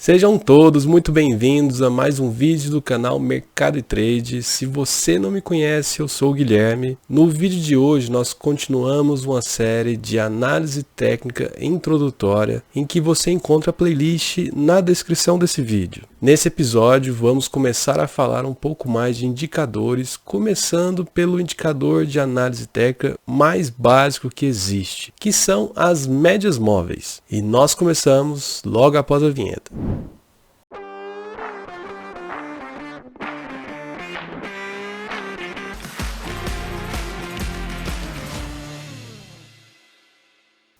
Sejam todos muito bem-vindos a mais um vídeo do canal Mercado e Trade. Se você não me conhece, eu sou o Guilherme. No vídeo de hoje nós continuamos uma série de análise técnica introdutória em que você encontra a playlist na descrição desse vídeo. Nesse episódio vamos começar a falar um pouco mais de indicadores, começando pelo indicador de análise técnica mais básico que existe, que são as médias móveis. E nós começamos logo após a vinheta.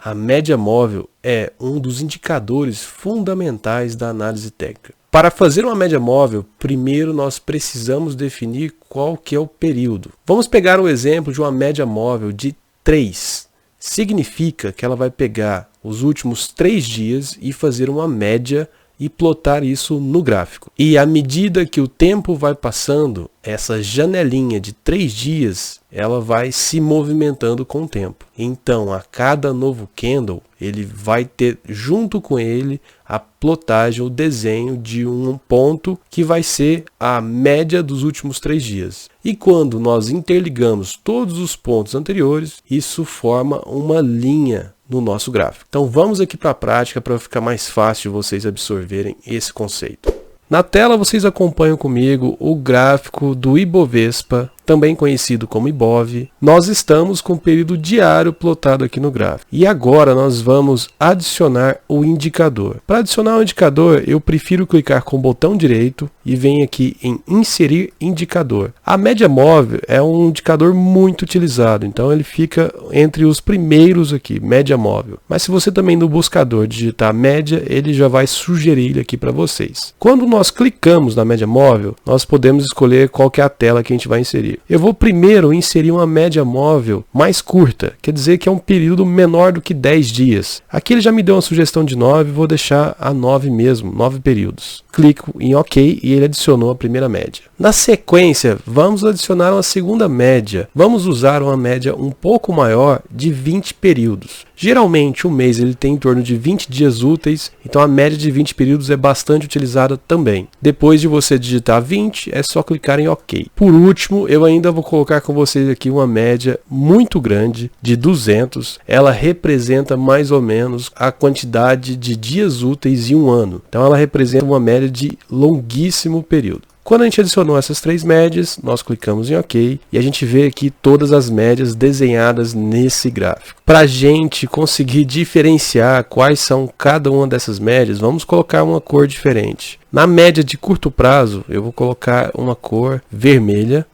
A média móvel é um dos indicadores fundamentais da análise técnica. Para fazer uma média móvel, primeiro nós precisamos definir qual que é o período. Vamos pegar o exemplo de uma média móvel de 3. Significa que ela vai pegar os últimos 3 dias e fazer uma média e plotar isso no gráfico. E à medida que o tempo vai passando, essa janelinha de 3 dias, ela vai se movimentando com o tempo. Então, a cada novo candle, ele vai ter junto com ele a plotagem, o desenho de um ponto que vai ser a média dos últimos 3 dias. E quando nós interligamos todos os pontos anteriores, isso forma uma linha no nosso gráfico. Então vamos aqui para a prática para ficar mais fácil vocês absorverem esse conceito. Na tela vocês acompanham comigo o gráfico do Ibovespa, também conhecido como Ibov. Nós estamos com o período diário plotado aqui no gráfico. E agora nós vamos adicionar o indicador. Para adicionar o indicador, eu prefiro clicar com o botão direito e venho aqui em Inserir Indicador. A média móvel é um indicador muito utilizado, então ele fica entre os primeiros aqui, média móvel. Mas se você também no buscador digitar média, ele já vai sugerir aqui para vocês. Quando nós clicamos na média móvel, nós podemos escolher qual que é a tela que a gente vai inserir. Eu vou primeiro inserir uma média móvel mais curta, quer dizer que é um período menor do que 10 dias. Aqui ele já me deu uma sugestão de 9, vou deixar a 9 mesmo, 9 períodos. Clico em OK e ele adicionou a primeira média. Na sequência, vamos adicionar uma segunda média. Vamos usar uma média um pouco maior de 20 períodos. Geralmente, o mês ele tem em torno de 20 dias úteis, então a média de 20 períodos é bastante utilizada também. Depois de você digitar 20, é só clicar em OK. Por último, eu ainda vou colocar com vocês aqui uma média muito grande de 200. Ela representa mais ou menos a quantidade de dias úteis em um ano. Então ela representa uma média de longuíssimo período. Quando a gente adicionou essas 3 médias, nós clicamos em OK e a gente vê aqui todas as médias desenhadas nesse gráfico. Para a gente conseguir diferenciar quais são cada uma dessas médias, vamos colocar uma cor diferente. Na média de curto prazo, eu vou colocar uma cor vermelha.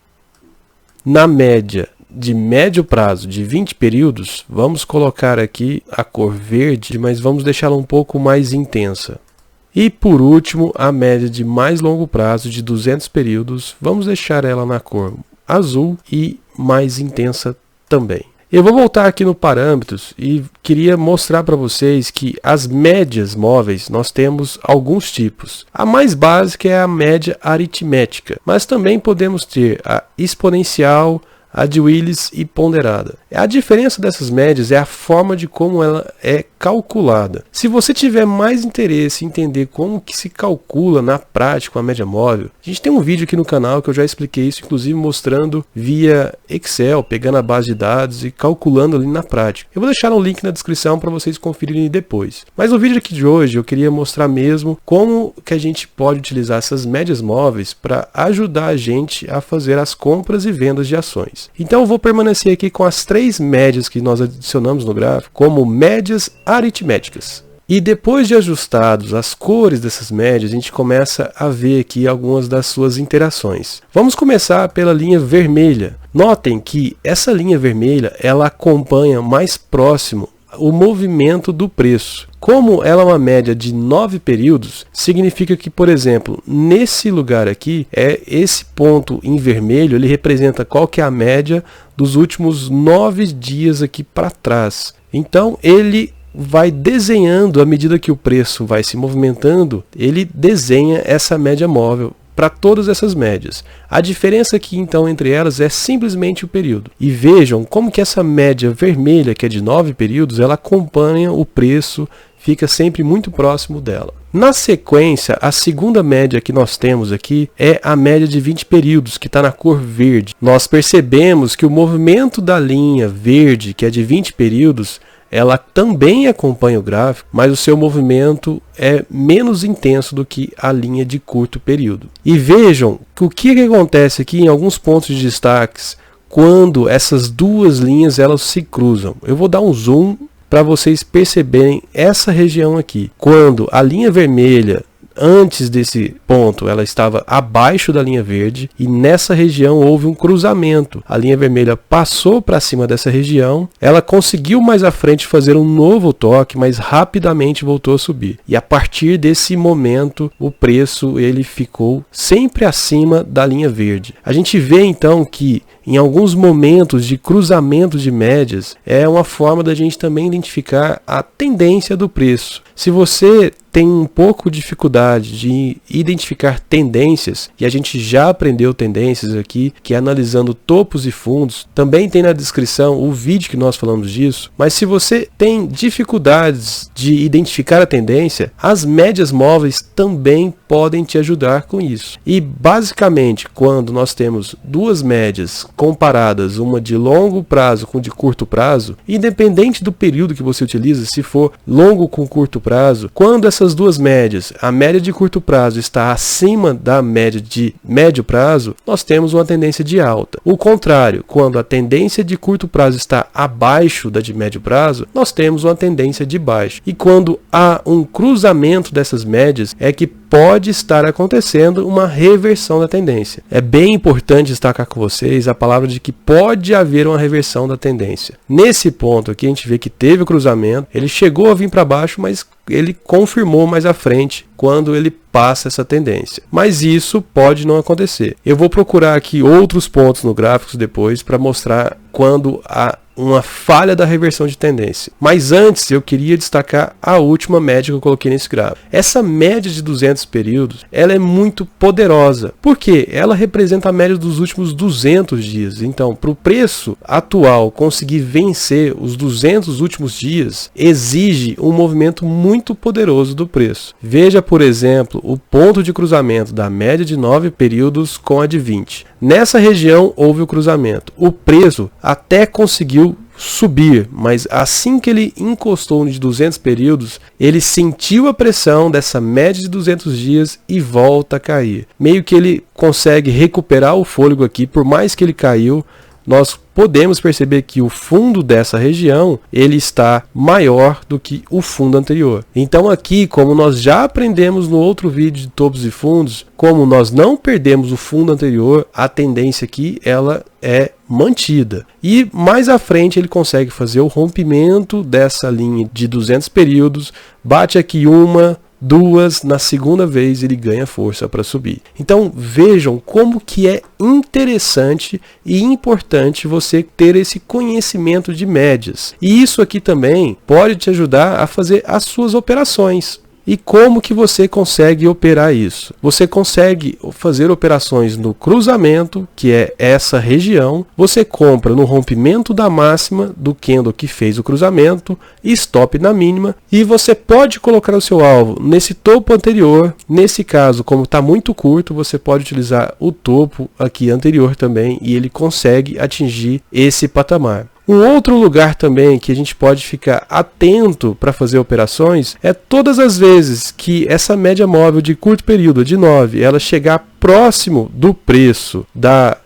Na média de médio prazo, de 20 períodos, vamos colocar aqui a cor verde, mas vamos deixá-la um pouco mais intensa. E por último, a média de mais longo prazo, de 200 períodos, vamos deixar ela na cor azul e mais intensa também. Eu vou voltar aqui no parâmetros e queria mostrar para vocês que as médias móveis nós temos alguns tipos. A mais básica é a média aritmética, mas também podemos ter a exponencial, a de Willis e ponderada. A diferença dessas médias é a forma de como ela é calculada. Se você tiver mais interesse em entender como que se calcula na prática a média móvel, a gente tem um vídeo aqui no canal que eu já expliquei isso, inclusive mostrando via Excel, pegando a base de dados e calculando ali na prática. Eu vou deixar um link na descrição para vocês conferirem depois. Mas no vídeo aqui de hoje eu queria mostrar mesmo como que a gente pode utilizar essas médias móveis para ajudar a gente a fazer as compras e vendas de ações. Então eu vou permanecer aqui com as 3 médias que nós adicionamos no gráfico como médias aritméticas. E depois de ajustados as cores dessas médias, a gente começa a ver aqui algumas das suas interações. Vamos começar pela linha vermelha. Notem que essa linha vermelha ela acompanha mais próximo o movimento do preço. Como ela é uma média de 9 períodos, significa que, por exemplo, nesse lugar aqui, esse ponto em vermelho, ele representa qual que é a média dos últimos 9 dias aqui para trás. Então, ele vai desenhando, à medida que o preço vai se movimentando, ele desenha essa média móvel para todas essas médias. A diferença aqui então entre elas é simplesmente o período. E vejam como que essa média vermelha, que é de 9 períodos, ela acompanha o preço, fica sempre muito próximo dela. Na sequência, a segunda média que nós temos aqui é a média de 20 períodos, que está na cor verde. Nós percebemos que o movimento da linha verde, que é de 20 períodos, ela também acompanha o gráfico, mas o seu movimento é menos intenso do que a linha de curto período. E vejam que o que acontece aqui em alguns pontos de destaques quando essas duas linhas elas se cruzam. Eu vou dar um zoom para vocês perceberem essa região aqui. Quando a linha vermelha, antes desse ponto, ela estava abaixo da linha verde e nessa região houve um cruzamento. A linha vermelha passou para cima dessa região, ela conseguiu mais à frente fazer um novo toque, mas rapidamente voltou a subir. E a partir desse momento, o preço ele ficou sempre acima da linha verde. A gente vê então que em alguns momentos de cruzamento de médias é uma forma da gente também identificar a tendência do preço. Se você tem um pouco de dificuldade de identificar tendências, e a gente já aprendeu tendências aqui, que é analisando topos e fundos, também tem na descrição o vídeo que nós falamos disso, mas se você tem dificuldades de identificar a tendência, as médias móveis também podem te ajudar com isso. E basicamente, quando nós temos duas médias comparadas, uma de longo prazo com de curto prazo, independente do período que você utiliza, se for longo com curto prazo, quando essas duas médias, a média de curto prazo está acima da média de médio prazo, nós temos uma tendência de alta. O contrário, quando a tendência de curto prazo está abaixo da de médio prazo, nós temos uma tendência de baixo. E quando há um cruzamento dessas médias, é que pode estar acontecendo uma reversão da tendência. É bem importante destacar com vocês a palavra de que pode haver uma reversão da tendência. Nesse ponto aqui a gente vê que teve o cruzamento, ele chegou a vir para baixo, mas ele confirmou mais à frente quando ele passa essa tendência. Mas isso pode não acontecer. Eu vou procurar aqui outros pontos no gráfico depois para mostrar quando há uma falha da reversão de tendência. Mas antes eu queria destacar a última média que eu coloquei nesse gráfico. Essa média de 200 períodos, ela é muito poderosa. Por quê? Ela representa a média dos últimos 200 dias. Então, para o preço atual conseguir vencer os 200 últimos dias, exige um movimento muito poderoso do preço. Veja, por exemplo, o ponto de cruzamento da média de 9 períodos com a de 20. Nessa região houve o cruzamento. O preço até conseguiu subir, mas assim que ele encostou de 200 períodos, ele sentiu a pressão dessa média de 200 dias e volta a cair. Meio que ele consegue recuperar o fôlego aqui, por mais que ele caiu, nós podemos perceber que o fundo dessa região ele está maior do que o fundo anterior. Então aqui, como nós já aprendemos no outro vídeo de topos e fundos, como nós não perdemos o fundo anterior, a tendência aqui ela é mantida. E mais à frente ele consegue fazer o rompimento dessa linha de 200 períodos, bate aqui uma, duas, na segunda vez ele ganha força para subir. Então vejam como que é interessante e importante você ter esse conhecimento de médias. E isso aqui também pode te ajudar a fazer as suas operações. E como que você consegue operar isso? Você consegue fazer operações no cruzamento, que é essa região. Você compra no rompimento da máxima do candle que fez o cruzamento, stop na mínima, e você pode colocar o seu alvo nesse topo anterior. Nesse caso, como está muito curto, você pode utilizar o topo aqui anterior também, e ele consegue atingir esse patamar. Um outro lugar também que a gente pode ficar atento para fazer operações é todas as vezes que essa média móvel de curto período, de 9, ela chegar próximo do preço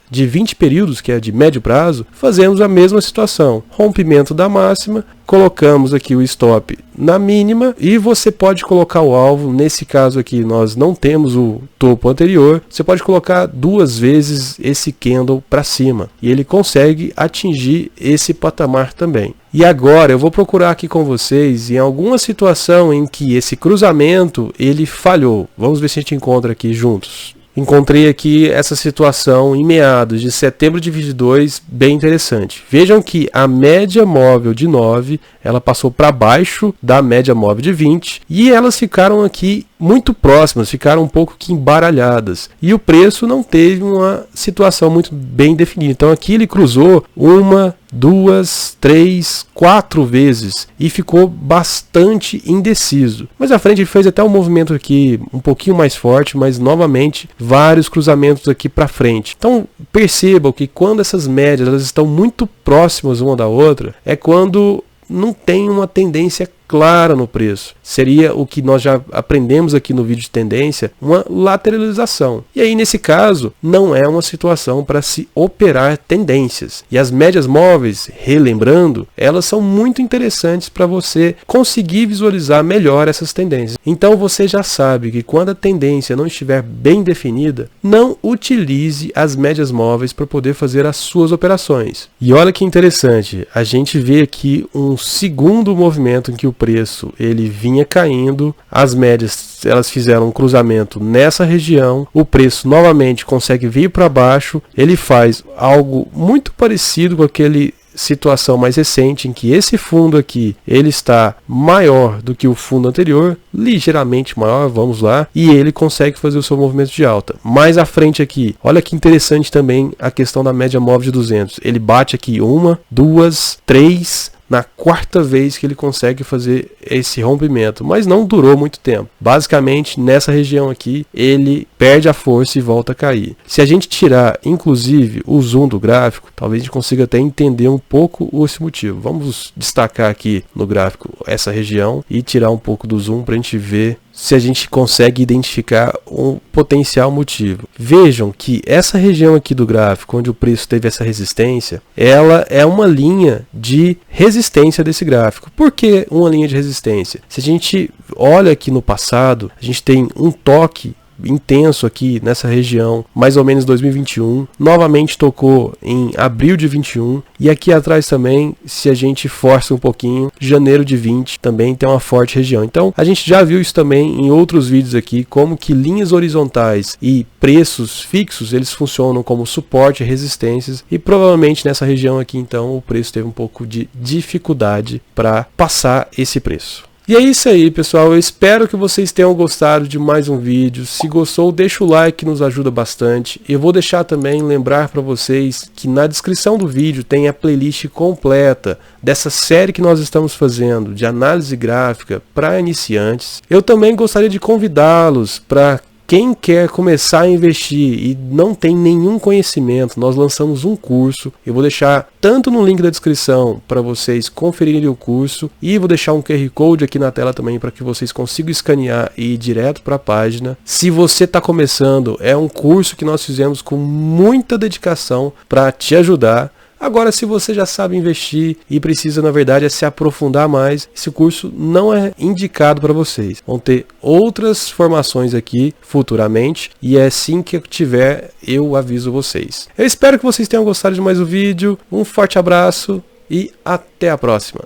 de 20 períodos, que é de médio prazo, fazemos a mesma situação. Rompimento da máxima, colocamos aqui o stop na mínima e você pode colocar o alvo. Nesse caso aqui nós não temos o topo anterior, você pode colocar 2 vezes esse candle para cima e ele consegue atingir esse patamar também. E agora eu vou procurar aqui com vocês em alguma situação em que esse cruzamento ele falhou. Vamos ver se a gente encontra aqui juntos. Encontrei aqui essa situação em meados de setembro de 22, bem interessante. Vejam que a média móvel de 9, ela passou para baixo da média móvel de 20 e elas ficaram aqui muito próximas, ficaram um pouco que embaralhadas. E o preço não teve uma situação muito bem definida. Então aqui ele cruzou 1, 2, 3, 4 vezes e ficou bastante indeciso. Mas à frente ele fez até um movimento aqui um pouquinho mais forte, mas novamente vários cruzamentos aqui para frente. Então percebam que quando essas médias elas estão muito próximas uma da outra, é quando não tem uma tendência clara no preço. Seria o que nós já aprendemos aqui no vídeo de tendência, uma lateralização. E aí, nesse caso, não é uma situação para se operar tendências. E as médias móveis, relembrando, elas são muito interessantes para você conseguir visualizar melhor essas tendências. Então você já sabe que quando a tendência não estiver bem definida, não utilize as médias móveis para poder fazer as suas operações. E olha que interessante, a gente vê aqui um segundo movimento em que o preço ele vinha caindo, as médias elas fizeram um cruzamento nessa região, o preço novamente consegue vir para baixo, ele faz algo muito parecido com aquele situação mais recente em que esse fundo aqui ele está maior do que o fundo anterior, ligeiramente maior, vamos lá, e ele consegue fazer o seu movimento de alta. Mais à frente aqui, olha que interessante também a questão da média móvel de 200, ele bate aqui 1, 2, 3, na quarta vez que ele consegue fazer esse rompimento, mas não durou muito tempo. Basicamente, nessa região aqui, ele perde a força e volta a cair. Se a gente tirar, inclusive, o zoom do gráfico, talvez a gente consiga até entender um pouco esse motivo. Vamos destacar aqui no gráfico essa região e tirar um pouco do zoom para a gente ver se a gente consegue identificar um potencial motivo. Vejam que essa região aqui do gráfico, onde o preço teve essa resistência, ela é uma linha de resistência desse gráfico. Por que uma linha de resistência? Se a gente olha aqui no passado, a gente tem um toque intenso aqui nessa região, mais ou menos 2021, novamente tocou em abril de 21 e aqui atrás também, se a gente força um pouquinho, janeiro de 20 também tem uma forte região. Então a gente já viu isso também em outros vídeos aqui, como que linhas horizontais e preços fixos eles funcionam como suporte e resistências, e provavelmente nessa região aqui então o preço teve um pouco de dificuldade para passar esse preço. E é isso aí, pessoal, eu espero que vocês tenham gostado de mais um vídeo. Se gostou, deixa o like que nos ajuda bastante. Eu vou deixar também lembrar para vocês que na descrição do vídeo tem a playlist completa dessa série que nós estamos fazendo de análise gráfica para iniciantes. Eu também gostaria de convidá-los para quem quer começar a investir e não tem nenhum conhecimento, nós lançamos um curso. Eu vou deixar tanto no link da descrição para vocês conferirem o curso e vou deixar um QR Code aqui na tela também para que vocês consigam escanear e ir direto para a página. Se você está começando, é um curso que nós fizemos com muita dedicação para te ajudar. Agora, se você já sabe investir e precisa, na verdade, se aprofundar mais, esse curso não é indicado para vocês. Vão ter outras formações aqui futuramente e é assim que eu tiver, eu aviso vocês. Eu espero que vocês tenham gostado de mais um vídeo. Um forte abraço e até a próxima.